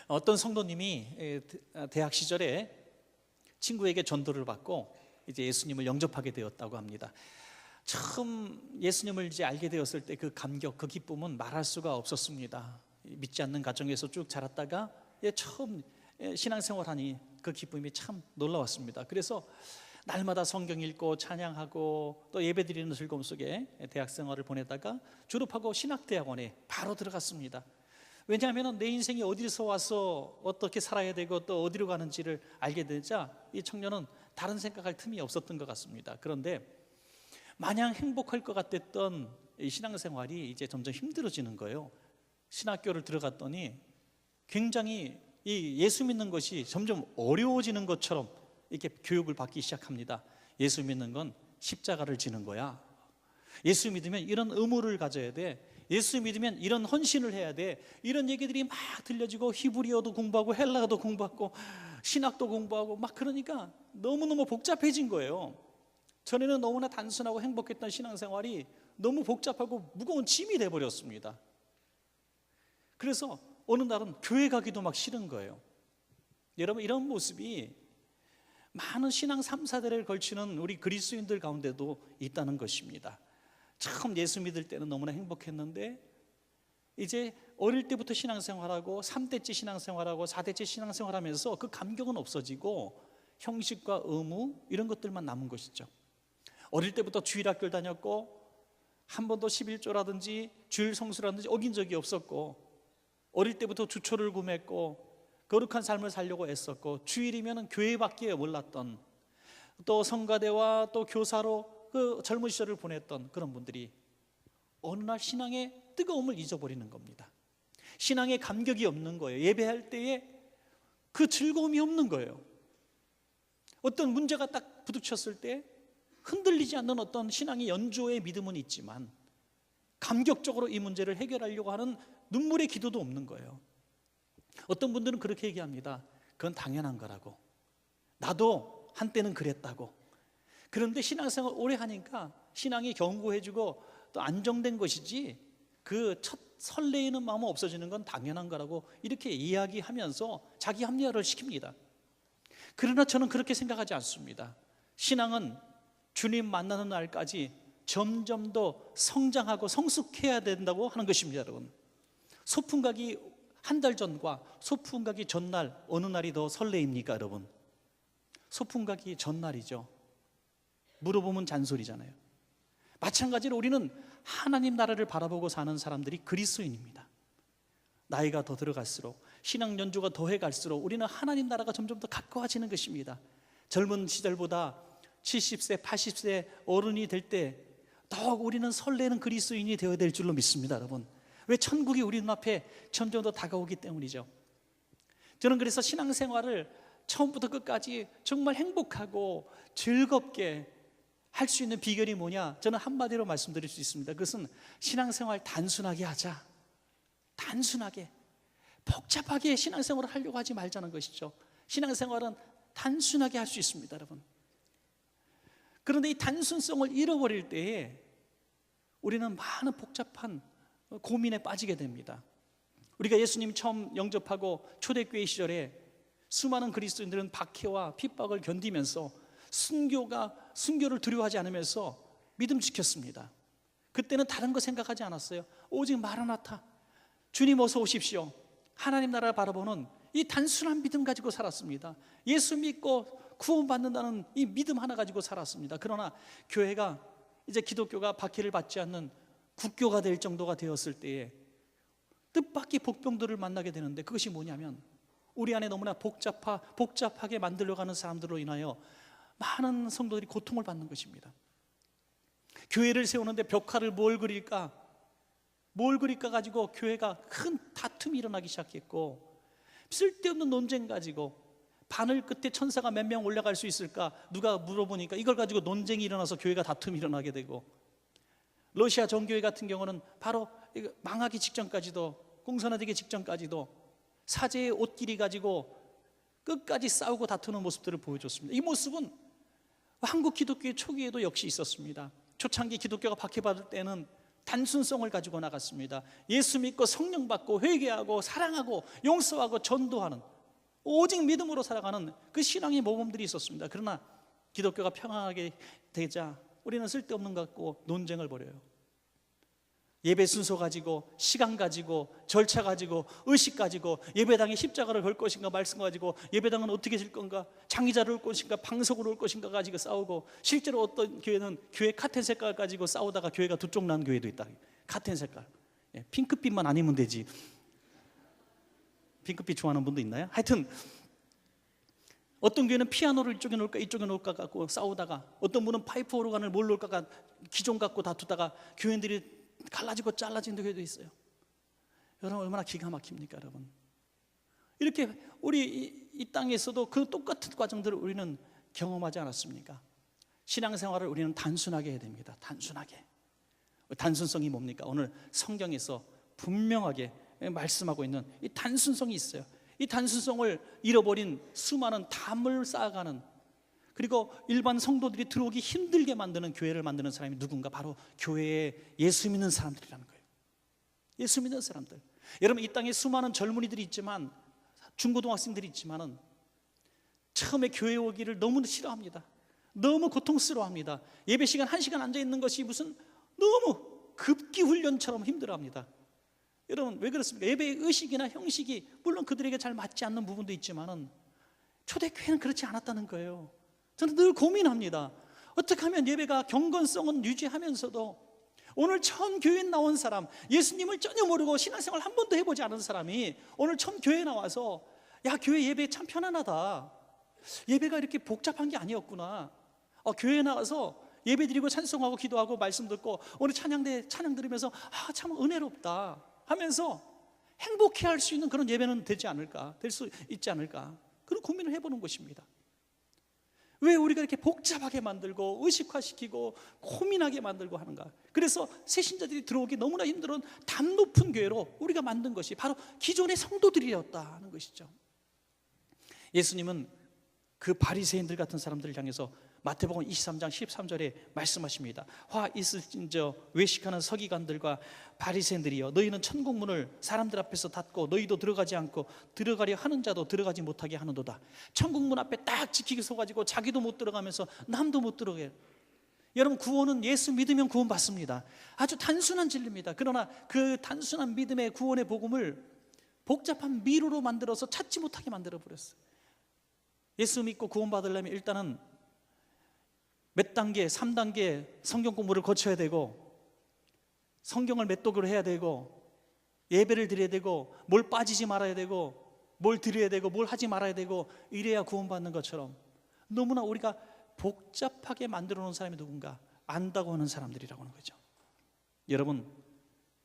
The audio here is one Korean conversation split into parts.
어떤 성도님이 대학 시절에 친구에게 전도를 받고 이제 예수님을 영접하게 되었다고 합니다. 처음 예수님을 이제 알게 되었을 때 그 감격, 그 기쁨은 말할 수가 없었습니다. 믿지 않는 가정에서 쭉 자랐다가 처음 신앙생활하니 그 기쁨이 참 놀라웠습니다. 그래서 날마다 성경 읽고 찬양하고 또 예배드리는 즐거움 속에 대학생활을 보내다가 졸업하고 신학대학원에 바로 들어갔습니다. 왜냐하면 내 인생이 어디서 와서 어떻게 살아야 되고 또 어디로 가는지를 알게 되자 이 청년은 다른 생각할 틈이 없었던 것 같습니다. 그런데 마냥 행복할 것 같았던 이 신앙생활이 이제 점점 힘들어지는 거예요. 신학교를 들어갔더니 굉장히 이 예수 믿는 것이 점점 어려워지는 것처럼 이렇게 교육을 받기 시작합니다. 예수 믿는 건 십자가를 지는 거야. 예수 믿으면 이런 의무를 가져야 돼. 예수 믿으면 이런 헌신을 해야 돼. 이런 얘기들이 막 들려지고 히브리어도 공부하고 헬라어도 공부하고 신학도 공부하고 막 그러니까 너무너무 복잡해진 거예요. 전에는 너무나 단순하고 행복했던 신앙생활이 너무 복잡하고 무거운 짐이 돼버렸습니다. 그래서 어느 날은 교회 가기도 막 싫은 거예요. 여러분, 이런 모습이 많은 신앙 3사대를 걸치는 우리 그리스도인들 가운데도 있다는 것입니다. 처음 예수 믿을 때는 너무나 행복했는데 이제 어릴 때부터 신앙생활하고 3대째 신앙생활하고 4대째 신앙생활하면서 그 감격은 없어지고 형식과 의무 이런 것들만 남은 것이죠. 어릴 때부터 주일학교를 다녔고 한 번도 11조라든지 주일 성수라든지 어긴 적이 없었고 어릴 때부터 주초를 구매했고 거룩한 삶을 살려고 애썼고 주일이면 교회밖에 몰랐던 또 성가대와 또 교사로 그 젊은 시절을 보냈던 그런 분들이 어느 날 신앙의 뜨거움을 잊어버리는 겁니다. 신앙의 감격이 없는 거예요. 예배할 때에 그 즐거움이 없는 거예요. 어떤 문제가 딱 부딪혔을 때 흔들리지 않는 어떤 신앙의 연조의 믿음은 있지만 감격적으로 이 문제를 해결하려고 하는 눈물의 기도도 없는 거예요. 어떤 분들은 그렇게 얘기합니다. 그건 당연한 거라고. 나도 한때는 그랬다고. 그런데 신앙생활 오래 하니까 신앙이 견고해지고 또 안정된 것이지 그 첫 설레이는 마음은 없어지는 건 당연한 거라고 이렇게 이야기하면서 자기 합리화를 시킵니다. 그러나 저는 그렇게 생각하지 않습니다. 신앙은 주님 만나는 날까지 점점 더 성장하고 성숙해야 된다고 하는 것입니다. 여러분, 소풍 가기 한 달 전과 소풍 가기 전날 어느 날이 더 설레입니까? 여러분, 소풍 가기 전날이죠. 물어보면 잔소리잖아요. 마찬가지로 우리는 하나님 나라를 바라보고 사는 사람들이 그리스도인입니다. 나이가 더 들어갈수록 신앙 연조가 더해 갈수록 우리는 하나님 나라가 점점 더 가까워지는 것입니다. 젊은 시절보다 70세, 80세 어른이 될 때 더욱 우리는 설레는 그리스도인이 되어야 될 줄로 믿습니다. 여러분, 왜? 천국이 우리 눈앞에 점점 더 다가오기 때문이죠. 저는 그래서 신앙생활을 처음부터 끝까지 정말 행복하고 즐겁게 할 수 있는 비결이 뭐냐? 저는 한마디로 말씀드릴 수 있습니다. 그것은 신앙생활 단순하게 하자. 단순하게, 복잡하게 신앙생활을 하려고 하지 말자는 것이죠. 신앙생활은 단순하게 할 수 있습니다, 여러분. 그런데 이 단순성을 잃어버릴 때에 우리는 많은 복잡한 고민에 빠지게 됩니다. 우리가 예수님 처음 영접하고 초대교회 시절에 수많은 그리스도인들은 박해와 핍박을 견디면서 순교를 두려워하지 않으면서 믿음 지켰습니다. 그때는 다른 거 생각하지 않았어요. 오직 마라나타, 주님 어서 오십시오, 하나님 나라를 바라보는 이 단순한 믿음 가지고 살았습니다. 예수 믿고 구원받는다는 이 믿음 하나 가지고 살았습니다. 그러나 교회가 이제 기독교가 박해를 받지 않는 국교가 될 정도가 되었을 때에 뜻밖의 복병들을 만나게 되는데 그것이 뭐냐면 우리 안에 너무나 복잡하게 만들어가는 사람들로 인하여 많은 성도들이 고통을 받는 것입니다. 교회를 세우는데 벽화를 뭘 그릴까 가지고 교회가 큰 다툼이 일어나기 시작했고, 쓸데없는 논쟁 가지고 바늘 끝에 천사가 몇 명 올라갈 수 있을까 누가 물어보니까 이걸 가지고 논쟁이 일어나서 교회가 다툼이 일어나게 되고, 러시아 정교회 같은 경우는 바로 망하기 직전까지도, 공산화되기 직전까지도 사제의 옷길이 가지고 끝까지 싸우고 다투는 모습들을 보여줬습니다. 이 모습은 한국 기독교의 초기에도 역시 있었습니다. 초창기 기독교가 박해받을 때는 단순성을 가지고 나갔습니다. 예수 믿고 성령 받고 회개하고 사랑하고 용서하고 전도하는, 오직 믿음으로 살아가는 그 신앙의 모범들이 있었습니다. 그러나 기독교가 평안하게 되자 우리는 쓸데없는 것 같고 논쟁을 벌여요. 예배 순서 가지고, 시간 가지고, 절차 가지고, 의식 가지고, 예배당에 십자가를 걸 것인가, 말씀 가지고, 예배당은 어떻게 질 건가, 장의자를 올 것인가, 방석으로 올 것인가 가지고 싸우고, 실제로 어떤 교회는 교회 카텐 색깔 가지고 싸우다가 교회가 두 쪽 난 교회도 있다. 카텐 색깔, 핑크빛만 아니면 되지. 핑크빛 좋아하는 분도 있나요? 하여튼 어떤 교회는 피아노를 이쪽에 놓을까 이쪽에 놓을까 갖고 싸우다가, 어떤 분은 파이프 오르간을 뭘 놓을까 기존 갖고 다투다가 교인들이 갈라지고 잘라진 교회도 있어요. 여러분 얼마나 기가 막힙니까 여러분. 이렇게 우리 이 땅에서도 그 똑같은 과정들을 우리는 경험하지 않았습니까? 신앙생활을 우리는 단순하게 해야 됩니다. 단순하게. 단순성이 뭡니까? 오늘 성경에서 분명하게 말씀하고 있는 이 단순성이 있어요. 이 단순성을 잃어버린 수많은 담을 쌓아가는, 그리고 일반 성도들이 들어오기 힘들게 만드는 교회를 만드는 사람이 누군가? 바로 교회에 예수 믿는 사람들이라는 거예요. 예수 믿는 사람들. 여러분 이 땅에 수많은 젊은이들이 있지만, 중고등학생들이 있지만은 처음에 교회 오기를 너무 싫어합니다. 너무 고통스러워합니다. 예배 시간 1시간 앉아 있는 것이 무슨 너무 급기 훈련처럼 힘들어합니다. 여러분 왜 그렇습니까? 예배의 의식이나 형식이 물론 그들에게 잘 맞지 않는 부분도 있지만은 초대교회는 그렇지 않았다는 거예요. 저는 늘 고민합니다. 어떻게 하면 예배가 경건성은 유지하면서도 오늘 처음 교회에 나온 사람, 예수님을 전혀 모르고 신앙생활 한 번도 해보지 않은 사람이 오늘 처음 교회에 나와서 야 교회 예배 참 편안하다, 예배가 이렇게 복잡한 게 아니었구나, 교회에 나와서 예배 드리고 찬송하고 기도하고 말씀 듣고 오늘 찬양 들으면서 참 은혜롭다 하면서 행복해할 수 있는 그런 예배는 되지 않을까, 될 수 있지 않을까, 그런 고민을 해보는 것입니다. 왜 우리가 이렇게 복잡하게 만들고 의식화시키고 고민하게 만들고 하는가? 그래서 새신자들이 들어오기 너무나 힘든 담 높은 교회로 우리가 만든 것이 바로 기존의 성도들이었다는 것이죠. 예수님은 그 바리새인들 같은 사람들을 향해서 마태복음 23장 13절에 말씀하십니다. 화 있을진저 외식하는 서기관들과 바리새인들이여, 너희는 천국문을 사람들 앞에서 닫고 너희도 들어가지 않고 들어가려 하는 자도 들어가지 못하게 하는도다. 천국문 앞에 딱 지키게 서가지고 자기도 못 들어가면서 남도 못 들어가게 해요. 여러분 구원은 예수 믿으면 구원 받습니다. 아주 단순한 진리입니다. 그러나 그 단순한 믿음의 구원의 복음을 복잡한 미로로 만들어서 찾지 못하게 만들어 버렸어요. 예수 믿고 구원 받으려면 일단은 몇 단계, 3단계 성경 공부를 거쳐야 되고, 성경을 몇 독으로 해야 되고, 예배를 드려야 되고, 뭘 빠지지 말아야 되고, 뭘 드려야 되고, 뭘 하지 말아야 되고, 이래야 구원받는 것처럼 너무나 우리가 복잡하게 만들어 놓은 사람이 누군가? 안다고 하는 사람들이라고 하는 거죠. 여러분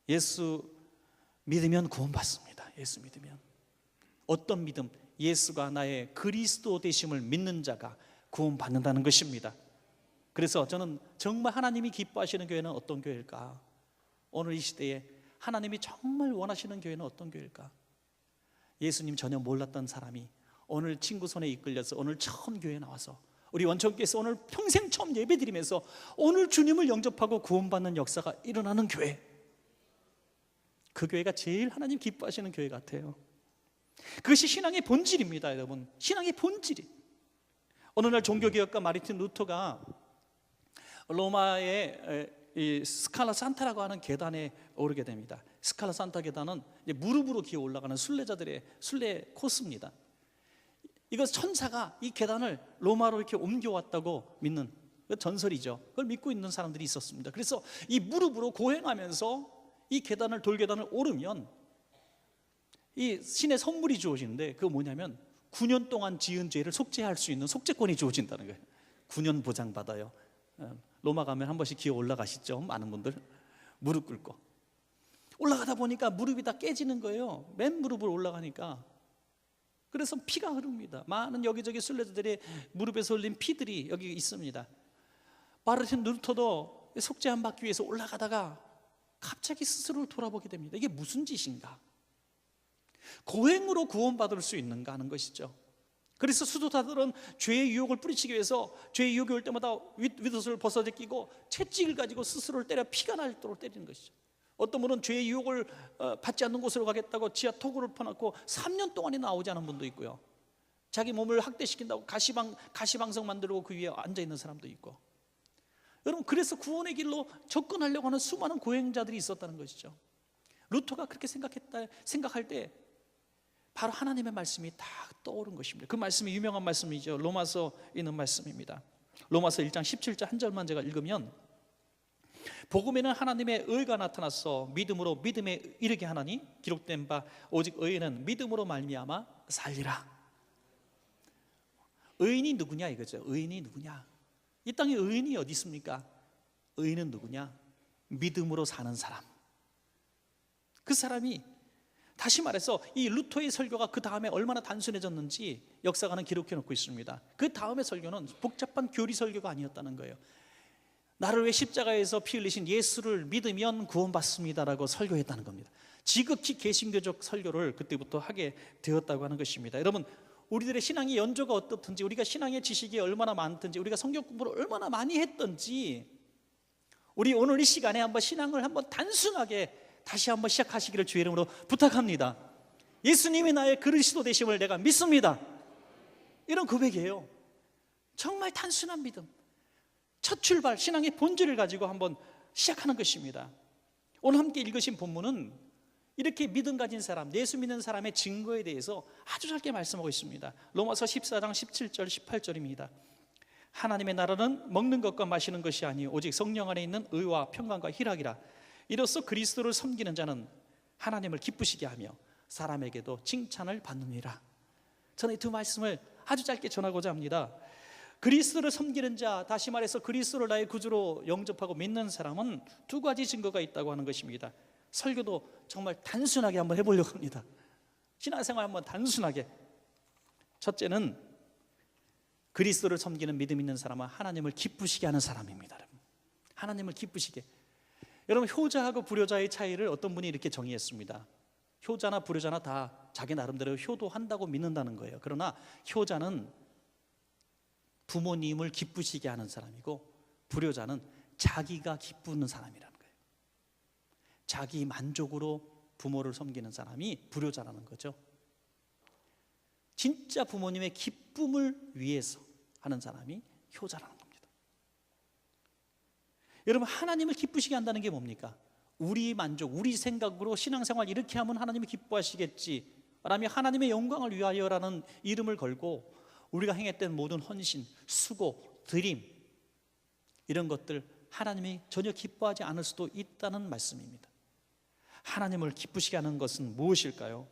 예수 믿으면 구원받습니다. 예수 믿으면. 어떤 믿음? 예수가 나의 그리스도 되심을 믿는 자가 구원받는다는 것입니다. 그래서 저는 정말 하나님이 기뻐하시는 교회는 어떤 교회일까? 오늘 이 시대에 하나님이 정말 원하시는 교회는 어떤 교회일까? 예수님 전혀 몰랐던 사람이 오늘 친구 손에 이끌려서 오늘 처음 교회에 나와서, 우리 원천교회에서 오늘 평생 처음 예배드리면서 오늘 주님을 영접하고 구원받는 역사가 일어나는 교회, 그 교회가 제일 하나님 기뻐하시는 교회 같아요. 그것이 신앙의 본질입니다. 여러분 신앙의 본질이. 어느 날 종교개혁가 마르틴 루터가 로마의 이 스칼라 산타라고 하는 계단에 오르게 됩니다. 스칼라 산타 계단은 이제 무릎으로 기어 올라가는 순례자들의 순례 코스입니다. 이거 천사가 이 계단을 로마로 이렇게 옮겨왔다고 믿는 전설이죠. 그걸 믿고 있는 사람들이 있었습니다. 그래서 이 무릎으로 고행하면서 이 계단을, 돌계단을 오르면 이 신의 선물이 주어지는데, 그거 뭐냐면 9년 동안 지은 죄를 속죄할 수 있는 속죄권이 주어진다는 거예요. 9년 보장받아요. 로마 가면 한 번씩 기어 올라가시죠. 많은 분들 무릎 꿇고 올라가다 보니까 무릎이 다 깨지는 거예요. 맨 무릎으로 올라가니까. 그래서 피가 흐릅니다. 많은 여기저기 순례자들의 무릎에서 흘린 피들이 여기 있습니다. 마르틴 루터도 속죄함 받기 위해서 올라가다가 갑자기 스스로를 돌아보게 됩니다. 이게 무슨 짓인가? 고행으로 구원받을 수 있는가 하는 것이죠. 그래서 수도사들은 죄의 유혹을 뿌리치기 위해서 죄의 유혹이 올 때마다 윗옷을 벗어제끼고 채찍을 가지고 스스로를 때려 피가 나도록 때리는 것이죠. 어떤 분은 죄의 유혹을 받지 않는 곳으로 가겠다고 지하 토구를 퍼놓고 3년 동안이 나오지 않은 분도 있고요. 자기 몸을 학대시킨다고 가시방석 만들고 그 위에 앉아있는 사람도 있고. 여러분, 그래서 구원의 길로 접근하려고 하는 수많은 고행자들이 있었다는 것이죠. 루터가 그렇게 생각할 때 바로 하나님의 말씀이 다 떠오른 것입니다. 그 말씀이 유명한 말씀이죠. 로마서에 있는 말씀입니다. 로마서 1장 17절 한 절만 제가 읽으면, 복음에는 하나님의 의가 나타나서 믿음으로 믿음에 이르게 하나니 기록된 바 오직 의인은 믿음으로 말미암아 살리라. 의인이 누구냐 이거죠. 의인이 누구냐? 이 땅에 의인이 어디 있습니까? 의인은 누구냐? 믿음으로 사는 사람. 그 사람이, 다시 말해서 이 루터의 설교가 그 다음에 얼마나 단순해졌는지 역사가는 기록해 놓고 있습니다. 그 다음의 설교는 복잡한 교리 설교가 아니었다는 거예요. 나를 위해 십자가에서 피 흘리신 예수를 믿으면 구원받습니다라고 설교했다는 겁니다. 지극히 개신교적 설교를 그때부터 하게 되었다고 하는 것입니다. 여러분, 우리들의 신앙의 연조가 어떻든지, 우리가 신앙의 지식이 얼마나 많든지, 우리가 성경 공부를 얼마나 많이 했든지, 우리 오늘 이 시간에 한번 신앙을 한번 단순하게 다시 한번 시작하시기를 주의 이름으로 부탁합니다. 예수님이 나의 그리스도 되심을 내가 믿습니다. 이런 고백이에요. 정말 단순한 믿음, 첫 출발, 신앙의 본질을 가지고 한번 시작하는 것입니다. 오늘 함께 읽으신 본문은 이렇게 믿음 가진 사람, 예수 믿는 사람의 증거에 대해서 아주 짧게 말씀하고 있습니다. 로마서 14장 17절 18절입니다. 하나님의 나라는 먹는 것과 마시는 것이 아니요 오직 성령 안에 있는 의와 평강과 희락이라. 이로써 그리스도를 섬기는 자는 하나님을 기쁘시게 하며 사람에게도 칭찬을 받느니라. 저는 이 두 말씀을 아주 짧게 전하고자 합니다. 그리스도를 섬기는 자, 다시 말해서 그리스도를 나의 구주로 영접하고 믿는 사람은 두 가지 증거가 있다고 하는 것입니다. 설교도 정말 단순하게 한번 해보려고 합니다. 신앙생활 한번 단순하게. 첫째는 그리스도를 섬기는 믿음 있는 사람은 하나님을 기쁘시게 하는 사람입니다. 하나님을 기쁘시게. 여러분, 효자하고 불효자의 차이를 어떤 분이 이렇게 정의했습니다. 효자나 불효자나 다 자기 나름대로 효도한다고 믿는다는 거예요. 그러나 효자는 부모님을 기쁘시게 하는 사람이고, 불효자는 자기가 기쁘는 사람이라는 거예요. 자기 만족으로 부모를 섬기는 사람이 불효자라는 거죠. 진짜 부모님의 기쁨을 위해서 하는 사람이 효자라는 겁니다. 여러분, 하나님을 기쁘시게 한다는 게 뭡니까? 우리 만족, 우리 생각으로 신앙생활 이렇게 하면 하나님이 기뻐하시겠지 라며 하나님의 영광을 위하여라는 이름을 걸고 우리가 행했던 모든 헌신, 수고, 드림, 이런 것들 하나님이 전혀 기뻐하지 않을 수도 있다는 말씀입니다. 하나님을 기쁘시게 하는 것은 무엇일까요?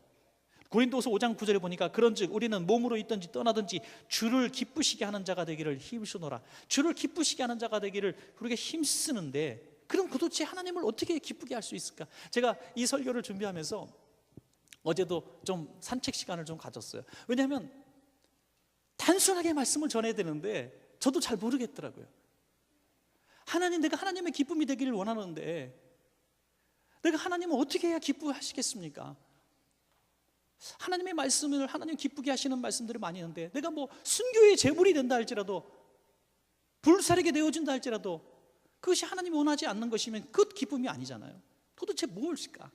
고린도서 5장 9절에 보니까 그런즉 우리는 몸으로 있든지 떠나든지 주를 기쁘시게 하는 자가 되기를 힘쓰노라. 주를 기쁘시게 하는 자가 되기를 우리가 힘쓰는데, 그럼 도대체 하나님을 어떻게 기쁘게 할 수 있을까? 제가 이 설교를 준비하면서 어제도 좀 산책 시간을 좀 가졌어요. 왜냐하면 단순하게 말씀을 전해야 되는데 저도 잘 모르겠더라고요. 하나님, 내가 하나님의 기쁨이 되기를 원하는데 내가 하나님을 어떻게 해야 기쁘하시겠습니까? 하나님의 말씀을, 하나님 기쁘게 하시는 말씀들이 많이 있는데, 내가 뭐 순교의 제물이 된다 할지라도, 불사르게 되어진다 할지라도 그것이 하나님이 원하지 않는 것이면 그 기쁨이 아니잖아요. 도대체 무엇일까?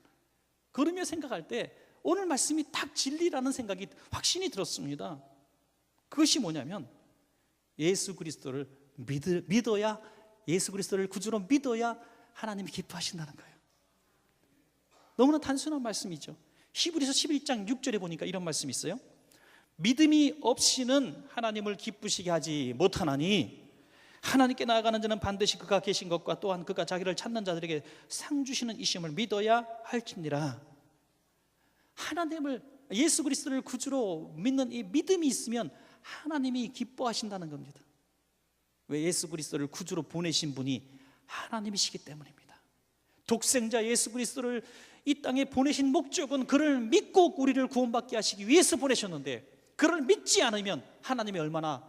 그러며 생각할 때 오늘 말씀이 딱 진리라는 생각이 확신이 들었습니다. 그것이 뭐냐면 예수 그리스도를 믿어야, 예수 그리스도를 구주로 믿어야 하나님이 기뻐하신다는 거예요. 너무나 단순한 말씀이죠. 히브리서 11장 6절에 보니까 이런 말씀이 있어요. 믿음이 없이는 하나님을 기쁘시게 하지 못하나니 하나님께 나아가는 자는 반드시 그가 계신 것과 또한 그가 자기를 찾는 자들에게 상 주시는 이심을 믿어야 할지니라. 하나님을, 예수 그리스도를 구주로 믿는 이 믿음이 있으면 하나님이 기뻐하신다는 겁니다. 왜? 예수 그리스도를 구주로 보내신 분이 하나님이시기 때문입니다. 독생자 예수 그리스도를 이 땅에 보내신 목적은 그를 믿고 우리를 구원받게 하시기 위해서 보내셨는데, 그를 믿지 않으면 하나님이 얼마나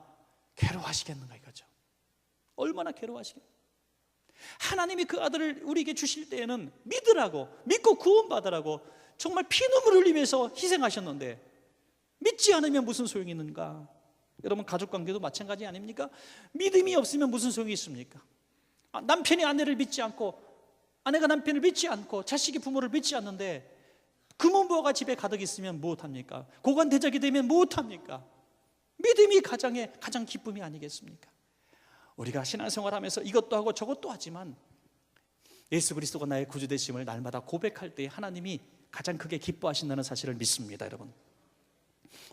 괴로워하시겠는가 이거죠. 얼마나 괴로워하시겠는가. 하나님이 그 아들을 우리에게 주실 때에는 믿으라고, 믿고 구원받으라고 정말 피눈물 흘리면서 희생하셨는데, 믿지 않으면 무슨 소용이 있는가? 여러분, 가족관계도 마찬가지 아닙니까? 믿음이 없으면 무슨 소용이 있습니까? 남편이 아내를 믿지 않고, 아내가 남편을 믿지 않고, 자식이 부모를 믿지 않는데 금은보화가 집에 가득 있으면 무엇합니까? 고관대적이 되면 무엇합니까? 믿음이 가장 기쁨이 아니겠습니까? 우리가 신앙생활하면서 이것도 하고 저것도 하지만 예수 그리스도가 나의 구주 되심을 날마다 고백할 때 하나님이 가장 크게 기뻐하신다는 사실을 믿습니다. 여러분,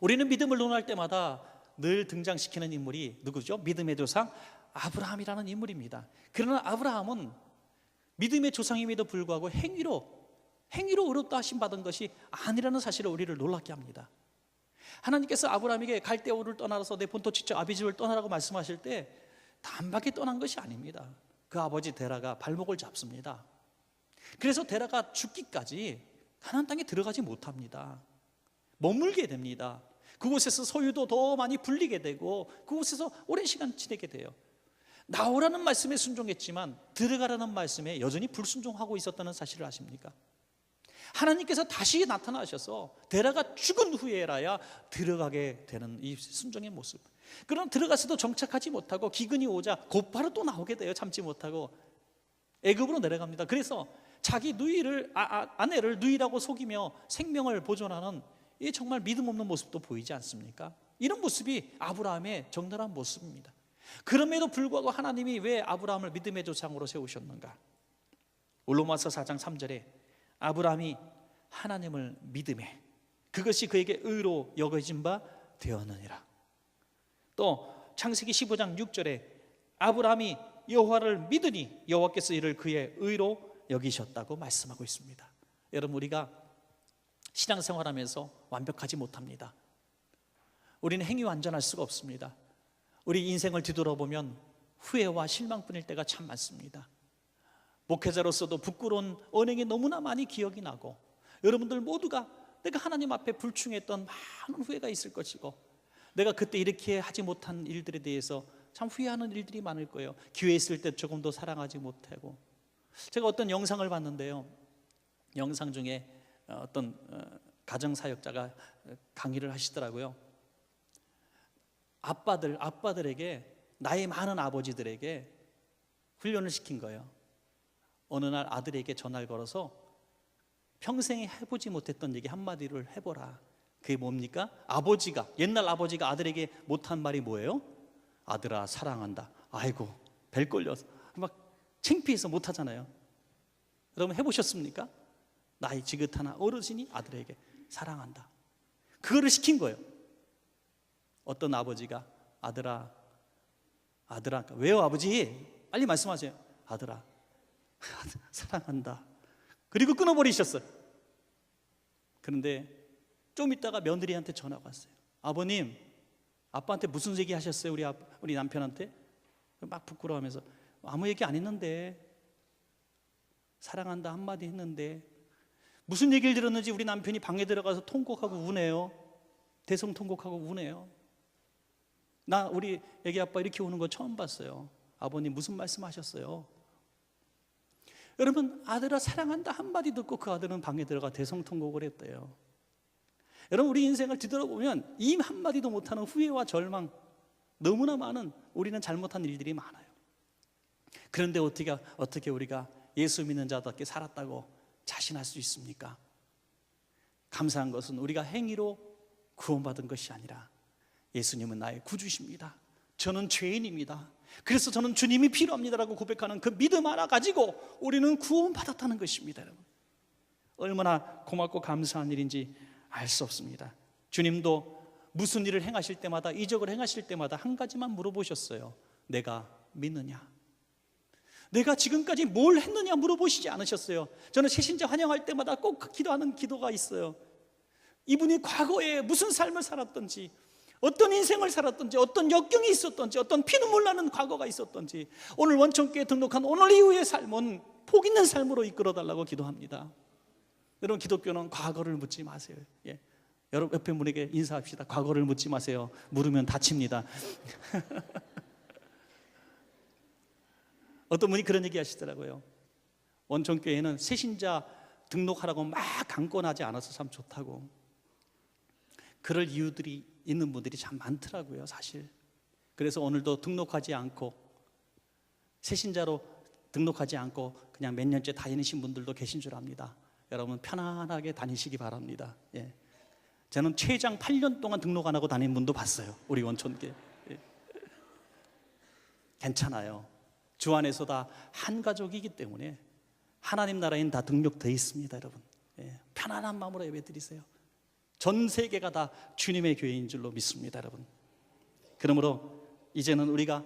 우리는 믿음을 논할 때마다 늘 등장시키는 인물이 누구죠? 믿음의 조상 아브라함이라는 인물입니다. 그러나 아브라함은 믿음의 조상임에도 불구하고 행위로 의롭다 하심 받은 것이 아니라는 사실을 우리를 놀랍게 합니다. 하나님께서 아브라함에게 갈대아우를 떠나서 내 본토 지처 아비집을 떠나라고 말씀하실 때 단박에 떠난 것이 아닙니다. 그 아버지 데라가 발목을 잡습니다. 그래서 데라가 죽기까지 가나안 땅에 들어가지 못합니다. 머물게 됩니다. 그곳에서 소유도 더 많이 불리게 되고 그곳에서 오랜 시간 지내게 돼요. 나오라는 말씀에 순종했지만 들어가라는 말씀에 여전히 불순종하고 있었다는 사실을 아십니까? 하나님께서 다시 나타나셔서 데라가 죽은 후에라야 들어가게 되는 이 순종의 모습. 그럼 들어가서도 정착하지 못하고 기근이 오자 곧바로 또 나오게 돼요. 참지 못하고 애굽으로 내려갑니다. 그래서 자기 누이를 아내를 누이라고 속이며 생명을 보존하는 이 정말 믿음 없는 모습도 보이지 않습니까? 이런 모습이 아브라함의 적나라한 모습입니다. 그럼에도 불구하고 하나님이 왜 아브라함을 믿음의 조상으로 세우셨는가? 로마서 4장 3절에 아브라함이 하나님을 믿음에 그것이 그에게 의로 여겨진 바 되었느니라. 또 창세기 15장 6절에 아브라함이 여호와를 믿으니 여호와께서 이를 그의 의로 여기셨다고 말씀하고 있습니다. 여러분, 우리가 신앙생활하면서 완벽하지 못합니다. 우리는 행위 완전할 수가 없습니다. 우리 인생을 뒤돌아보면 후회와 실망뿐일 때가 참 많습니다. 목회자로서도 부끄러운 언행이 너무나 많이 기억이 나고 여러분들 모두가 내가 하나님 앞에 불충했던 많은 후회가 있을 것이고 내가 그때 이렇게 하지 못한 일들에 대해서 참 후회하는 일들이 많을 거예요. 기회 있을 때 조금 더 사랑하지 못하고. 제가 어떤 영상을 봤는데요, 영상 중에 어떤 가정사역자가 강의를 하시더라고요. 아빠들에게, 나이 많은 아버지들에게 훈련을 시킨 거예요. 어느 날 아들에게 전화를 걸어서 평생에 해보지 못했던 얘기 한마디를 해보라. 그게 뭡니까? 옛날 아버지가 아들에게 못한 말이 뭐예요? 아들아 사랑한다. 아이고 벨 걸려서 막 창피해서 못하잖아요. 여러분 해보셨습니까? 나이 지긋한 어르신이 아들에게 사랑한다. 그거를 시킨 거예요. 어떤 아버지가 아들아 왜요 아버지? 빨리 말씀하세요. 아들아 사랑한다. 그리고 끊어버리셨어요. 그런데 좀 있다가 며느리한테 전화가 왔어요. 아버님, 아빠한테 무슨 얘기 하셨어요? 우리 남편한테? 막 부끄러워하면서 아무 얘기 안 했는데, 사랑한다 한마디 했는데, 무슨 얘기를 들었는지 우리 남편이 방에 들어가서 통곡하고 우네요. 대성통곡하고 우네요. 나 우리 애기 아빠 이렇게 우는 거 처음 봤어요. 아버님 무슨 말씀하셨어요? 여러분, 아들아 사랑한다 한마디 듣고 그 아들은 방에 들어가 대성통곡을 했대요. 여러분, 우리 인생을 뒤돌아보면 이 한마디도 못하는 후회와 절망, 너무나 많은 우리는 잘못한 일들이 많아요. 그런데 어떻게 우리가 예수 믿는 자답게 살았다고 자신할 수 있습니까? 감사한 것은 우리가 행위로 구원받은 것이 아니라 예수님은 나의 구주십니다. 저는 죄인입니다. 그래서 저는 주님이 필요합니다라고 고백하는 그 믿음 하나 가지고 우리는 구원받았다는 것입니다. 여러분, 얼마나 고맙고 감사한 일인지 알 수 없습니다. 주님도 무슨 일을 행하실 때마다, 이적을 행하실 때마다 한 가지만 물어보셨어요. 내가 믿느냐? 내가 지금까지 뭘 했느냐 물어보시지 않으셨어요. 저는 새신자 환영할 때마다 꼭 기도하는 기도가 있어요. 이분이 과거에 무슨 삶을 살았던지, 어떤 인생을 살았던지, 어떤 역경이 있었던지, 어떤 피눈물 나는 과거가 있었던지, 오늘 원천교회에 등록한 오늘 이후의 삶은 복 있는 삶으로 이끌어달라고 기도합니다. 여러분, 기독교는 과거를 묻지 마세요. 예. 여러분 옆에 분에게 인사합시다. 과거를 묻지 마세요. 물으면 다칩니다. 어떤 분이 그런 얘기 하시더라고요. 원천교회는 새신자 등록하라고 막 강권하지 않아서 참 좋다고. 그럴 이유들이 있는 분들이 참 많더라고요, 사실. 그래서 오늘도 등록하지 않고, 새신자로 등록하지 않고 그냥 몇 년째 다니신 분들도 계신 줄 압니다. 여러분 편안하게 다니시기 바랍니다. 예. 저는 최장 8년 동안 등록 안 하고 다니는 분도 봤어요, 우리 원촌교회. 예. 괜찮아요. 주 안에서 다 한 가족이기 때문에 하나님 나라에는 다 등록되어 있습니다, 여러분. 예. 편안한 마음으로 예배드리세요. 전 세계가 다 주님의 교회인 줄로 믿습니다, 여러분. 그러므로 이제는 우리가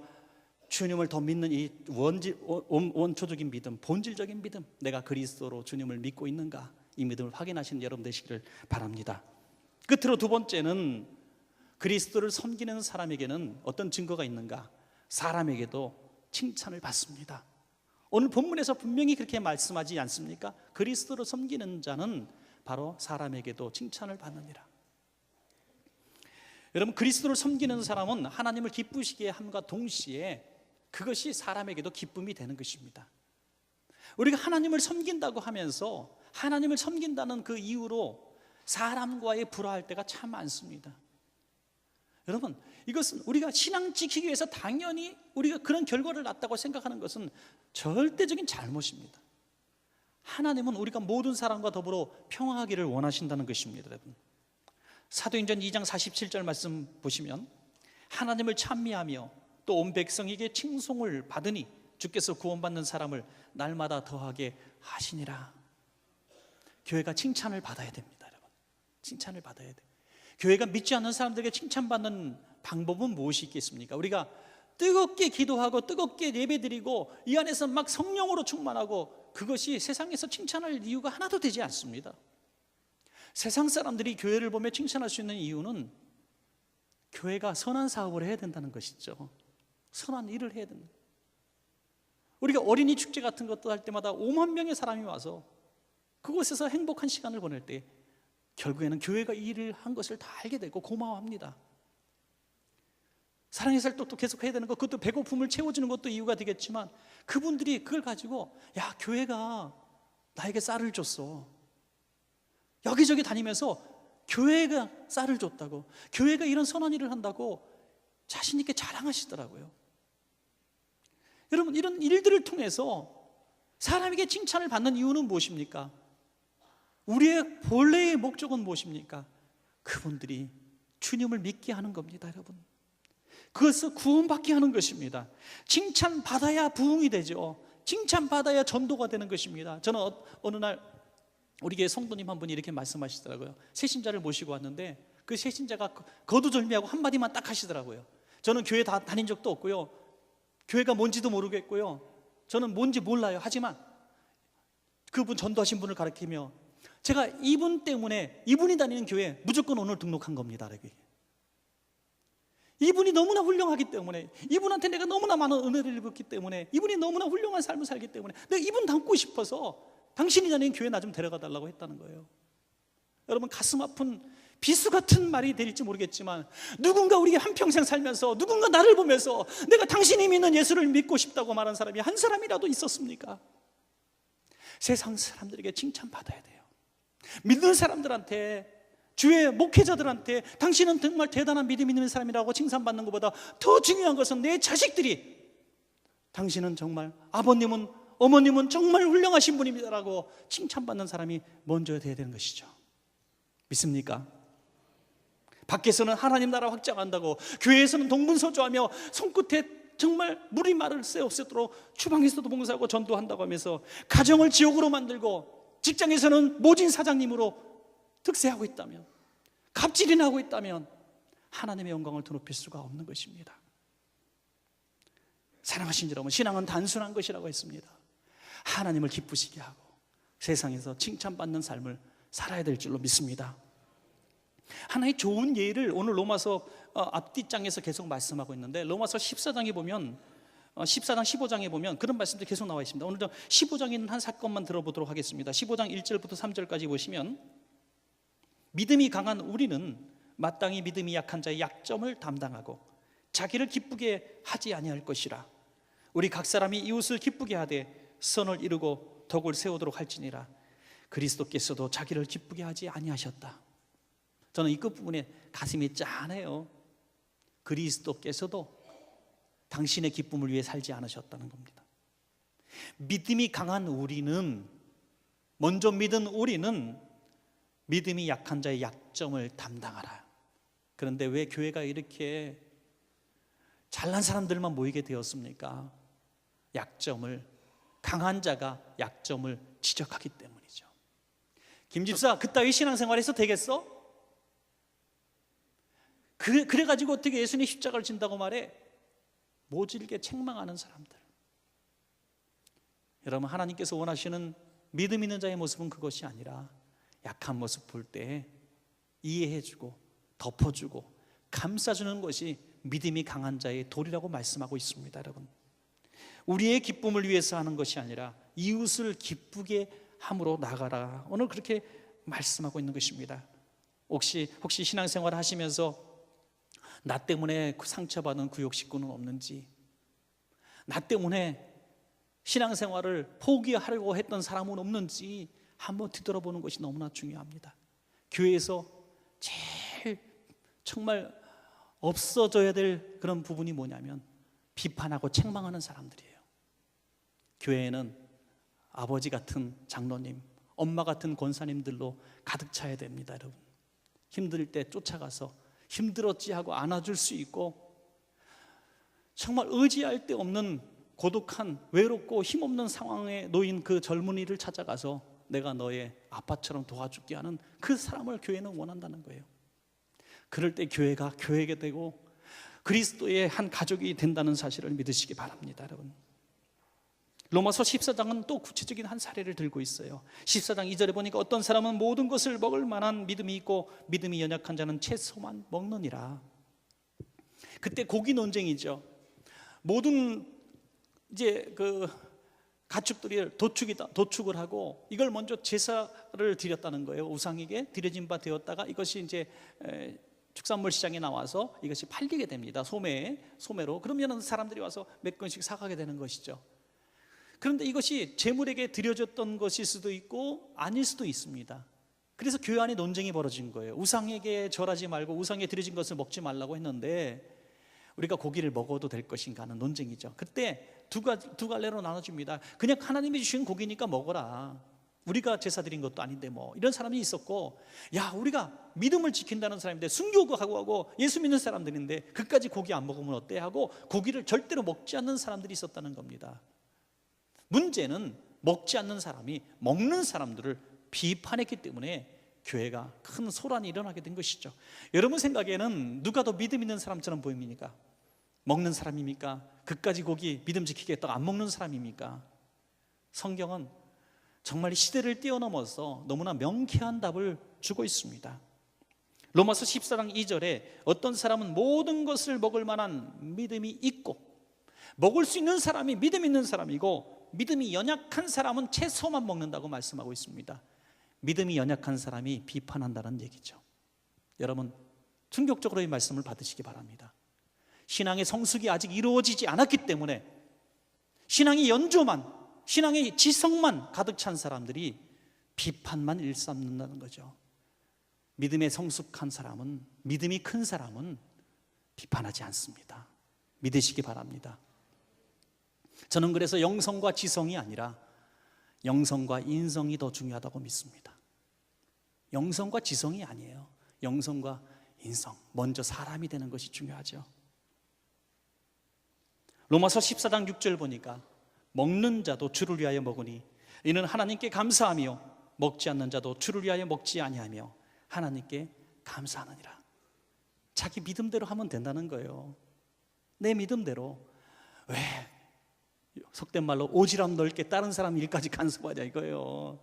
주님을 더 믿는 이 원초적인 믿음, 본질적인 믿음, 내가 그리스도로 주님을 믿고 있는가, 이 믿음을 확인하시는 여러분 되시기를 바랍니다. 끝으로 두 번째는 그리스도를 섬기는 사람에게는 어떤 증거가 있는가? 사람에게도 칭찬을 받습니다. 오늘 본문에서 분명히 그렇게 말씀하지 않습니까? 그리스도를 섬기는 자는 바로 사람에게도 칭찬을 받느니라. 여러분, 그리스도를 섬기는 사람은 하나님을 기쁘시게 함과 동시에 그것이 사람에게도 기쁨이 되는 것입니다. 우리가 하나님을 섬긴다고 하면서 하나님을 섬긴다는 그 이유로 사람과의 불화할 때가 참 많습니다. 여러분, 이것은 우리가 신앙 지키기 위해서 당연히 우리가 그런 결과를 낳았다고 생각하는 것은 절대적인 잘못입니다. 하나님은 우리가 모든 사람과 더불어 평화하기를 원하신다는 것입니다, 여러분. 사도행전 2장 47절 말씀 보시면 하나님을 찬미하며 또 온 백성에게 칭송을 받으니 주께서 구원받는 사람을 날마다 더하게 하시니라. 교회가 칭찬을 받아야 됩니다, 여러분. 칭찬을 받아야 돼요. 교회가 믿지 않는 사람들에게 칭찬받는 방법은 무엇이 있겠습니까? 우리가 뜨겁게 기도하고 뜨겁게 예배드리고 이 안에서 막 성령으로 충만하고 그것이 세상에서 칭찬할 이유가 하나도 되지 않습니다. 세상 사람들이 교회를 보며 칭찬할 수 있는 이유는 교회가 선한 사업을 해야 된다는 것이죠. 선한 일을 해야 된다. 우리가 어린이 축제 같은 것도 할 때마다 5만 명의 사람이 와서 그곳에서 행복한 시간을 보낼 때 결국에는 교회가 이 일을 한 것을 다 알게 되고 고마워합니다. 사랑의 살떡도 계속 해야 되는 것, 그것도 배고픔을 채워주는 것도 이유가 되겠지만 그분들이 그걸 가지고 야, 교회가 나에게 쌀을 줬어, 여기저기 다니면서 교회가 쌀을 줬다고, 교회가 이런 선한 일을 한다고 자신 있게 자랑하시더라고요. 여러분, 이런 일들을 통해서 사람에게 칭찬을 받는 이유는 무엇입니까? 우리의 본래의 목적은 무엇입니까? 그분들이 주님을 믿게 하는 겁니다, 여러분. 그것을 구원받게 하는 것입니다. 칭찬받아야 부흥이 되죠. 칭찬받아야 전도가 되는 것입니다. 저는 어느 날 우리 교회 성도님 한 분이 이렇게 말씀하시더라고요. 새신자를 모시고 왔는데 그 새신자가 거두절미하고 한마디만 딱 하시더라고요. 저는 교회 다닌 적도 없고요, 교회가 뭔지도 모르겠고요, 저는 뭔지 몰라요. 하지만 그분 전도하신 분을 가리키며 제가 이분 때문에, 이분이 다니는 교회 무조건 오늘 등록한 겁니다. 여기. 이분이 너무나 훌륭하기 때문에, 이분한테 내가 너무나 많은 은혜를 입었기 때문에, 이분이 너무나 훌륭한 삶을 살기 때문에 내가 이분 닮고 싶어서 당신이 다니는 교회 나 좀 데려가 달라고 했다는 거예요. 여러분, 가슴 아픈 비수 같은 말이 될지 모르겠지만 누군가 우리 한평생 살면서 누군가 나를 보면서 내가 당신이 믿는 예수를 믿고 싶다고 말한 사람이 한 사람이라도 있었습니까? 세상 사람들에게 칭찬받아야 돼요. 믿는 사람들한테, 주의 목회자들한테 당신은 정말 대단한 믿음 있는 사람이라고 칭찬받는 것보다 더 중요한 것은 내 자식들이 당신은 정말, 아버님은, 어머님은 정말 훌륭하신 분입니다라고 칭찬받는 사람이 먼저 돼야 되는 것이죠. 믿습니까? 밖에서는 하나님 나라 확장한다고, 교회에서는 동분서주하며 손끝에 정말 물이 말을 새 없애도록 주방에서도 봉사하고 전도한다고 하면서 가정을 지옥으로 만들고 직장에서는 모진 사장님으로 득세하고 있다면, 갑질이나 하고 있다면 하나님의 영광을 드높일 수가 없는 것입니다. 사랑하신 여러분, 신앙은 단순한 것이라고 했습니다. 하나님을 기쁘시게 하고 세상에서 칭찬받는 삶을 살아야 될 줄로 믿습니다. 하나의 좋은 예를 오늘 로마서 앞뒷장에서 계속 말씀하고 있는데, 로마서 14장에 보면 14장 15장에 보면 그런 말씀도 계속 나와 있습니다. 오늘도 15장에 있는 한 사건만 들어보도록 하겠습니다. 15장 1절부터 3절까지 보시면, 믿음이 강한 우리는 마땅히 믿음이 약한 자의 약점을 담당하고 자기를 기쁘게 하지 아니할 것이라. 우리 각 사람이 이웃을 기쁘게 하되 선을 이루고 덕을 세우도록 할지니라. 그리스도께서도 자기를 기쁘게 하지 아니하셨다. 저는 이 끝부분에 가슴이 짠해요. 그리스도께서도 당신의 기쁨을 위해 살지 않으셨다는 겁니다. 믿음이 강한 우리는, 먼저 믿은 우리는 믿음이 약한 자의 약점을 담당하라. 그런데 왜 교회가 이렇게 잘난 사람들만 모이게 되었습니까? 강한 자가 약점을 지적하기 때문이죠. 김 집사, 그따위 신앙생활에서 되겠어? 그래가지고 어떻게 예수님 십자가를 진다고 말해? 모질게 책망하는 사람들. 여러분, 하나님께서 원하시는 믿음 있는 자의 모습은 그것이 아니라 약한 모습 볼 때 이해해주고 덮어주고 감싸주는 것이 믿음이 강한 자의 도리라고 말씀하고 있습니다. 여러분, 우리의 기쁨을 위해서 하는 것이 아니라 이웃을 기쁘게 함으로 나가라. 오늘 그렇게 말씀하고 있는 것입니다. 혹시 신앙생활 하시면서 나 때문에 상처받은 구역 식구는 없는지, 나 때문에 신앙생활을 포기하려고 했던 사람은 없는지 한번 뒤돌아보는 것이 너무나 중요합니다. 교회에서 제일 정말 없어져야 될 그런 부분이 뭐냐면 비판하고 책망하는 사람들이에요. 교회에는 아버지 같은 장로님, 엄마 같은 권사님들로 가득 차야 됩니다. 여러분, 힘들 때 쫓아가서 힘들었지 하고 안아줄 수 있고, 정말 의지할 데 없는 고독한, 외롭고 힘없는 상황에 놓인 그 젊은이를 찾아가서 내가 너의 아빠처럼 도와줄게 하는 그 사람을 교회는 원한다는 거예요. 그럴 때 교회가 교회가 되고 그리스도의 한 가족이 된다는 사실을 믿으시기 바랍니다. 여러분, 로마서 14장은 또 구체적인 한 사례를 들고 있어요. 14장 2절에 보니까 어떤 사람은 모든 것을 먹을 만한 믿음이 있고 믿음이 연약한 자는 채소만 먹느니라. 그때 고기 논쟁이죠. 모든 이제 그 가축들이 도축을 하고 이걸 먼저 제사를 드렸다는 거예요. 우상에게 드려진 바 되었다가 이것이 이제 축산물 시장에 나와서 이것이 팔리게 됩니다. 소매로. 그러면 사람들이 와서 몇 건씩 사가게 되는 것이죠. 그런데 이것이 제물에게 드려졌던 것일 수도 있고 아닐 수도 있습니다. 그래서 교회 안에 논쟁이 벌어진 거예요. 우상에게 절하지 말고 우상에 드려진 것을 먹지 말라고 했는데 우리가 고기를 먹어도 될 것인가 하는 논쟁이죠. 그때 두 갈래로 나눠집니다. 그냥 하나님이 주신 고기니까 먹어라. 우리가 제사 드린 것도 아닌데 뭐, 이런 사람이 있었고, 야, 우리가 믿음을 지킨다는 사람인데 순교하고 하고 예수 믿는 사람들인데 그까지 고기 안 먹으면 어때 하고 고기를 절대로 먹지 않는 사람들이 있었다는 겁니다. 문제는 먹지 않는 사람이 먹는 사람들을 비판했기 때문에 교회가 큰 소란이 일어나게 된 것이죠. 여러분 생각에는 누가 더 믿음 있는 사람처럼 보입니까? 먹는 사람입니까? 그까지 고기 믿음 지키겠다고 안 먹는 사람입니까? 성경은 정말 시대를 뛰어넘어서 너무나 명쾌한 답을 주고 있습니다. 로마서 14장 2절에 어떤 사람은 모든 것을 먹을 만한 믿음이 있고, 먹을 수 있는 사람이 믿음 있는 사람이고 믿음이 연약한 사람은 채소만 먹는다고 말씀하고 있습니다. 믿음이 연약한 사람이 비판한다는 얘기죠. 여러분, 충격적으로 이 말씀을 받으시기 바랍니다. 신앙의 성숙이 아직 이루어지지 않았기 때문에 신앙의 연조만, 신앙의 지성만 가득 찬 사람들이 비판만 일삼는다는 거죠. 믿음에 성숙한 사람은, 믿음이 큰 사람은 비판하지 않습니다. 믿으시기 바랍니다. 저는 그래서 영성과 지성이 아니라 영성과 인성이 더 중요하다고 믿습니다. 영성과 지성이 아니에요. 영성과 인성, 먼저 사람이 되는 것이 중요하죠. 로마서 14장 6절 보니까 먹는 자도 주를 위하여 먹으니 이는 하나님께 감사하며 먹지 않는 자도 주를 위하여 먹지 아니하며 하나님께 감사하느니라. 자기 믿음대로 하면 된다는 거예요. 내 믿음대로. 왜 속된 말로 오지랖 넓게 다른 사람 일까지 간섭하냐 이거예요.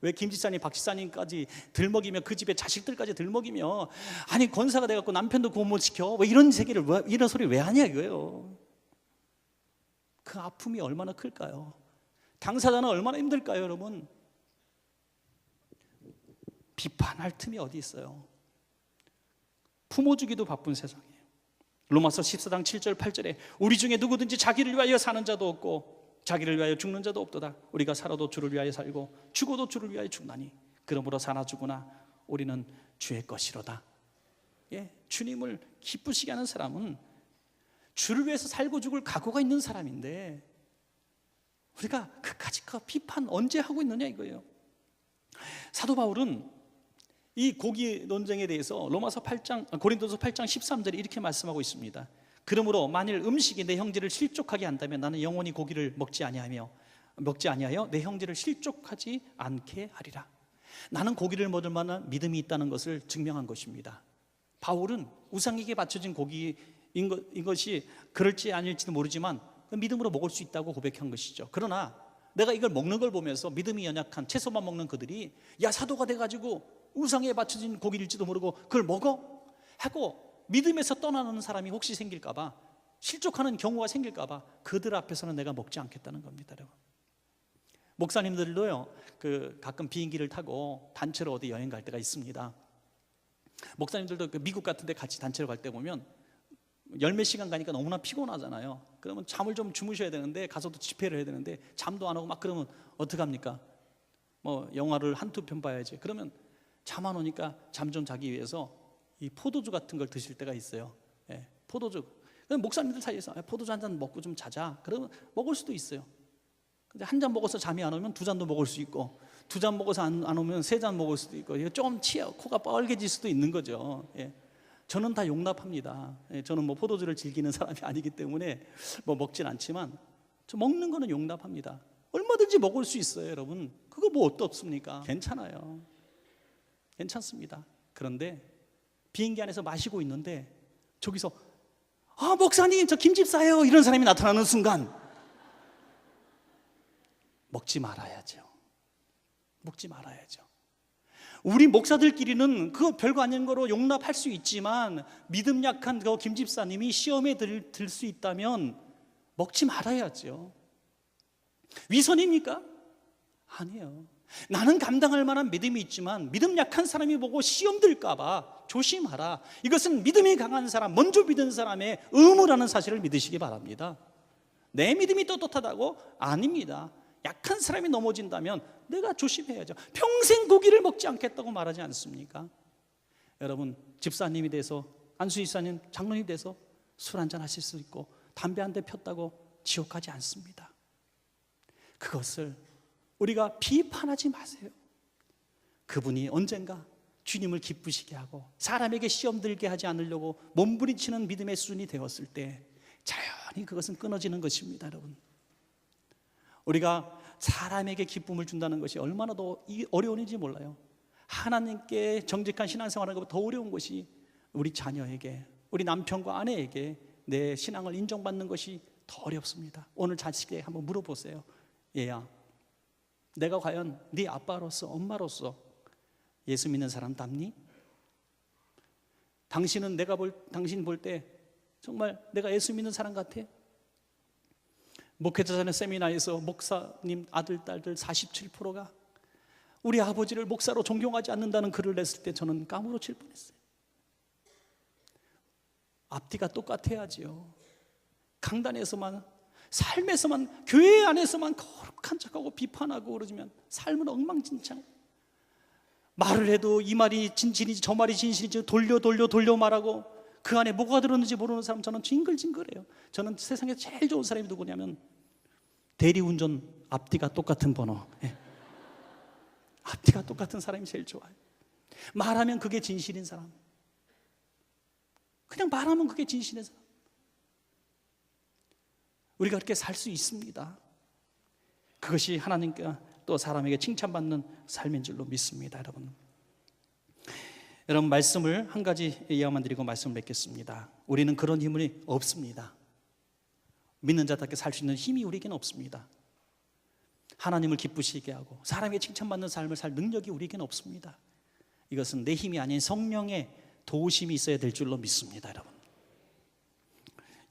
왜 김지사님, 박지사님까지 들먹이며 그 집에 자식들까지 들먹이며, 아니 권사가 돼갖고 남편도 구원 못 시켜, 왜 이런 세계를, 이런 소리 왜 하냐 이거예요. 그 아픔이 얼마나 클까요? 당사자는 얼마나 힘들까요, 여러분? 비판할 틈이 어디 있어요? 품어주기도 바쁜 세상이에요. 로마서 14장 7절 8절에 우리 중에 누구든지 자기를 위하여 사는 자도 없고 자기를 위하여 죽는 자도 없도다. 우리가 살아도 주를 위하여 살고 죽어도 주를 위하여 죽나니 그러므로 사나 죽으나 우리는 주의 것이로다. 주님을 기쁘시게 하는 사람은 주를 위해서 살고 죽을 각오가 있는 사람인데 우리가 그까짓 비판 언제 하고 있느냐 이거예요. 사도 바울은 이 고기 논쟁에 대해서 고린도서 8장 13절에 이렇게 말씀하고 있습니다. 그러므로 만일 음식이 내 형제를 실족하게 한다면 나는 영원히 고기를 먹지 아니하여 내 형제를 실족하지 않게 하리라. 나는 고기를 먹을 만한 믿음이 있다는 것을 증명한 것입니다. 바울은 우상에게 바쳐진 고기인 것이 그럴지 아닐지도 모르지만 믿음으로 먹을 수 있다고 고백한 것이죠. 그러나 내가 이걸 먹는 걸 보면서 믿음이 연약한 채소만 먹는 그들이 사도가 돼가지고 우상에 바쳐진 고기일지도 모르고 그걸 먹어? 하고 믿음에서 떠나는 사람이 혹시 생길까봐, 실족하는 경우가 생길까봐 그들 앞에서는 내가 먹지 않겠다는 겁니다. 여러분. 목사님들도요, 가끔 비행기를 타고 단체로 어디 여행 갈 때가 있습니다. 목사님들도 미국 같은 데 같이 단체로 갈 때 보면 열몇 시간 가니까 너무나 피곤하잖아요. 그러면 잠을 좀 주무셔야 되는데, 가서도 집회를 해야 되는데 잠도 안 오고 막 그러면 어떡합니까? 영화를 한두 편 봐야지. 그러면 잠 안 오니까 잠 좀 자기 위해서 이 포도주 같은 걸 드실 때가 있어요. 포도주. 목사님들 사이에서 포도주 한 잔 먹고 좀 자자. 그러면 먹을 수도 있어요. 근데 한 잔 먹어서 잠이 안 오면 두 잔도 먹을 수 있고, 두 잔 먹어서 안 오면 세 잔 먹을 수도 있고, 좀 코가 뻘개질 수도 있는 거죠. 저는 다 용납합니다. 저는 포도주를 즐기는 사람이 아니기 때문에 먹진 않지만 저 먹는 거는 용납합니다. 얼마든지 먹을 수 있어요, 여러분. 그거 어떻습니까? 괜찮아요. 괜찮습니다. 그런데 비행기 안에서 마시고 있는데 저기서 목사님 저 김집사예요 이런 사람이 나타나는 순간 먹지 말아야죠. 먹지 말아야죠. 우리 목사들끼리는 그거 별거 아닌 거로 용납할 수 있지만 믿음 약한 그 김집사님이 시험에 들 수 있다면 먹지 말아야죠. 위선입니까? 아니에요. 나는 감당할 만한 믿음이 있지만 믿음 약한 사람이 보고 시험 들까봐 조심하라. 이것은 믿음이 강한 사람, 먼저 믿은 사람의 의무라는 사실을 믿으시기 바랍니다. 내 믿음이 떳떳하다고? 아닙니다. 약한 사람이 넘어진다면 내가 조심해야죠. 평생 고기를 먹지 않겠다고 말하지 않습니까? 여러분, 집사님이 돼서, 안수집사님, 장로님이 돼서 술 한잔 하실 수 있고 담배 한 대 폈다고 지옥 가지 않습니다. 그것을 우리가 비판하지 마세요. 그분이 언젠가 주님을 기쁘시게 하고 사람에게 시험 들게 하지 않으려고 몸부림치는 믿음의 수준이 되었을 때 자연히 그것은 끊어지는 것입니다. 여러분, 우리가 사람에게 기쁨을 준다는 것이 얼마나 더 어려운지 몰라요. 하나님께 정직한 신앙생활하는 것보다 더 어려운 것이 우리 자녀에게, 우리 남편과 아내에게 내 신앙을 인정받는 것이 더 어렵습니다. 오늘 자식에게 한번 물어보세요. 얘야, 내가 과연 네 아빠로서, 엄마로서 예수 믿는 사람답니? 당신은 당신 볼 때 정말 내가 예수 믿는 사람 같아? 목회자전의 세미나에서 목사님 아들, 딸들 47%가 우리 아버지를 목사로 존경하지 않는다는 글을 냈을 때 저는 까무러칠 뻔했어요. 앞뒤가 똑같아야지요. 강단에서만, 삶에서만, 교회 안에서만 거룩한 척하고 비판하고 그러지면 삶은 엉망진창. 말을 해도 이 말이 진실인지 저 말이 진실인지 돌려 말하고 그 안에 뭐가 들었는지 모르는 사람, 저는 징글징글해요. 저는 세상에 제일 좋은 사람이 누구냐면 대리운전 앞뒤가 똑같은 번호, 앞뒤가 똑같은 사람이 제일 좋아요. 말하면 그게 진실인 사람, 그냥 말하면 그게 진실인 사람. 우리가 그렇게 살 수 있습니다. 그것이 하나님께 또 사람에게 칭찬받는 삶인 줄로 믿습니다. 여러분, 말씀을 한 가지 예화만 드리고 말씀을 맺겠습니다. 우리는 그런 힘이 없습니다. 믿는 자답게 살 수 있는 힘이 우리에게는 없습니다. 하나님을 기쁘시게 하고 사람에게 칭찬받는 삶을 살 능력이 우리에게는 없습니다. 이것은 내 힘이 아닌 성령의 도우심이 있어야 될 줄로 믿습니다. 여러분,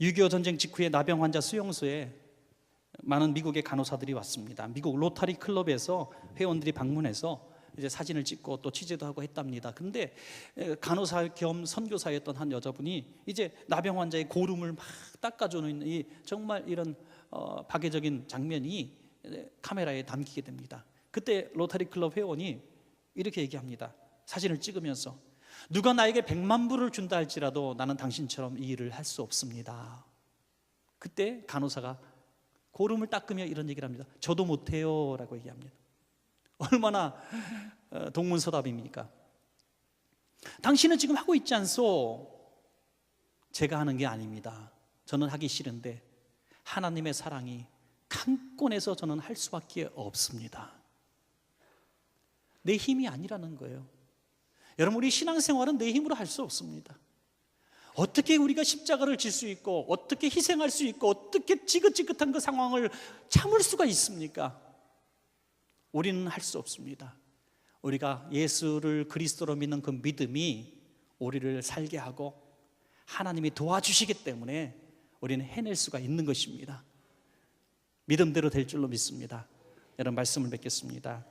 6.25 전쟁 직후에 나병 환자 수용소에 많은 미국의 간호사들이 왔습니다. 미국 로타리 클럽에서 회원들이 방문해서 이제 사진을 찍고 또 취재도 하고 했답니다. 그런데 간호사 겸 선교사였던 한 여자분이 이제 나병 환자의 고름을 막 닦아주는 이 정말 이런 파괴적인 장면이 카메라에 담기게 됩니다. 그때 로타리 클럽 회원이 이렇게 얘기합니다. 사진을 찍으면서 누가 나에게 100만 불을 준다 할지라도 나는 당신처럼 이 일을 할 수 없습니다. 그때 간호사가 고름을 닦으며 이런 얘기를 합니다. 저도 못해요 라고 얘기합니다. 얼마나 동문서답입니까? 당신은 지금 하고 있지 않소? 제가 하는 게 아닙니다. 저는 하기 싫은데 하나님의 사랑이 강권해서 저는 할 수밖에 없습니다. 내 힘이 아니라는 거예요. 여러분, 우리 신앙생활은 내 힘으로 할 수 없습니다. 어떻게 우리가 십자가를 질 수 있고 어떻게 희생할 수 있고 어떻게 지긋지긋한 그 상황을 참을 수가 있습니까? 우리는 할 수 없습니다. 우리가 예수를 그리스도로 믿는 그 믿음이 우리를 살게 하고 하나님이 도와주시기 때문에 우리는 해낼 수가 있는 것입니다. 믿음대로 될 줄로 믿습니다. 여러분, 말씀을 맺겠습니다.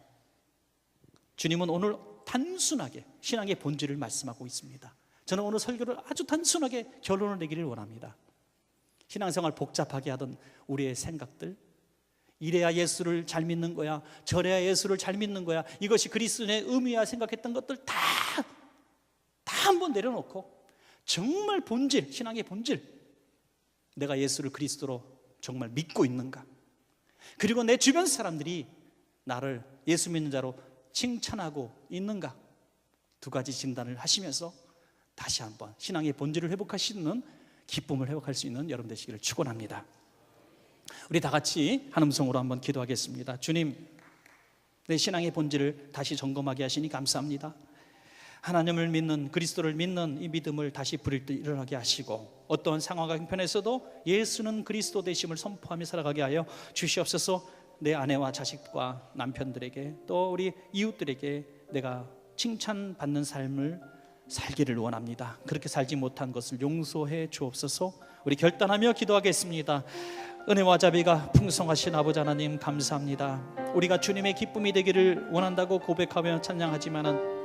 주님은 오늘 단순하게 신앙의 본질을 말씀하고 있습니다. 저는 오늘 설교를 아주 단순하게 결론을 내기를 원합니다. 신앙생활 복잡하게 하던 우리의 생각들, 이래야 예수를 잘 믿는 거야, 저래야 예수를 잘 믿는 거야, 이것이 그리스도의 의미야 생각했던 것들 다 한번 내려놓고 정말 본질, 신앙의 본질, 내가 예수를 그리스도로 정말 믿고 있는가, 그리고 내 주변 사람들이 나를 예수 믿는 자로 칭찬하고 있는가, 두 가지 진단을 하시면서 다시 한번 신앙의 본질을 회복하시는, 기쁨을 회복할 수 있는 여러분 되시기를 축원합니다. 우리 다 같이 한 음성으로 한번 기도하겠습니다. 주님, 내 신앙의 본질을 다시 점검하게 하시니 감사합니다. 하나님을 믿는, 그리스도를 믿는 이 믿음을 다시 불일 듯 일어나게 하시고 어떠한 상황과 형편에서도 예수는 그리스도 되심을 선포하며 살아가게 하여 주시옵소서. 내 아내와 자식과 남편들에게 또 우리 이웃들에게 내가 칭찬받는 삶을 살기를 원합니다. 그렇게 살지 못한 것을 용서해 주옵소서. 우리 결단하며 기도하겠습니다. 은혜와 자비가 풍성하신 아버지 하나님, 감사합니다. 우리가 주님의 기쁨이 되기를 원한다고 고백하며 찬양하지만은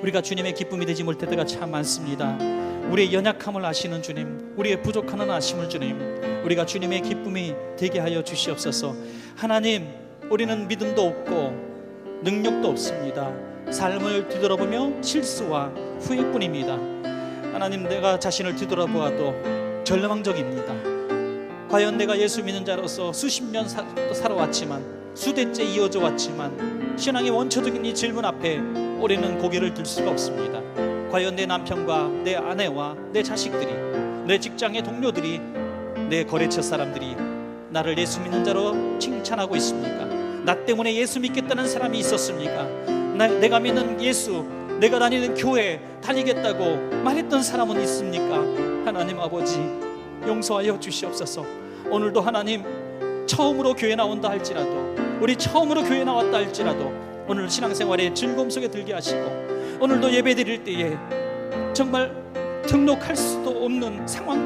우리가 주님의 기쁨이 되지 못할 때가 참 많습니다. 우리의 연약함을 아시는 주님, 우리의 부족함을 아시는 주님, 우리가 주님의 기쁨이 되게 하여 주시옵소서. 하나님, 우리는 믿음도 없고 능력도 없습니다. 삶을 뒤돌아보며 실수와 후회뿐입니다. 하나님, 내가 자신을 뒤돌아보아도 절망적입니다. 과연 내가 예수 믿는 자로서 수십 년 살아왔지만, 수대째 이어져 왔지만 신앙의 원초적인 이 질문 앞에 우리는 고개를 들 수가 없습니다. 과연 내 남편과 내 아내와 내 자식들이, 내 직장의 동료들이, 내 거래처 사람들이 나를 예수 믿는 자로 칭찬하고 있습니까? 나 때문에 예수 믿겠다는 사람이 있었습니까? 내가 믿는 예수, 내가 다니는 교회 다니겠다고 말했던 사람은 있습니까? 하나님 아버지, 용서하여 주시옵소서. 오늘도 하나님, 처음으로 교회 나온다 할지라도, 우리 처음으로 교회 나왔다 할지라도 오늘 신앙생활의 즐거움 속에 들게 하시고, 오늘도 예배 드릴 때에 정말 등록할 수도 없는 상황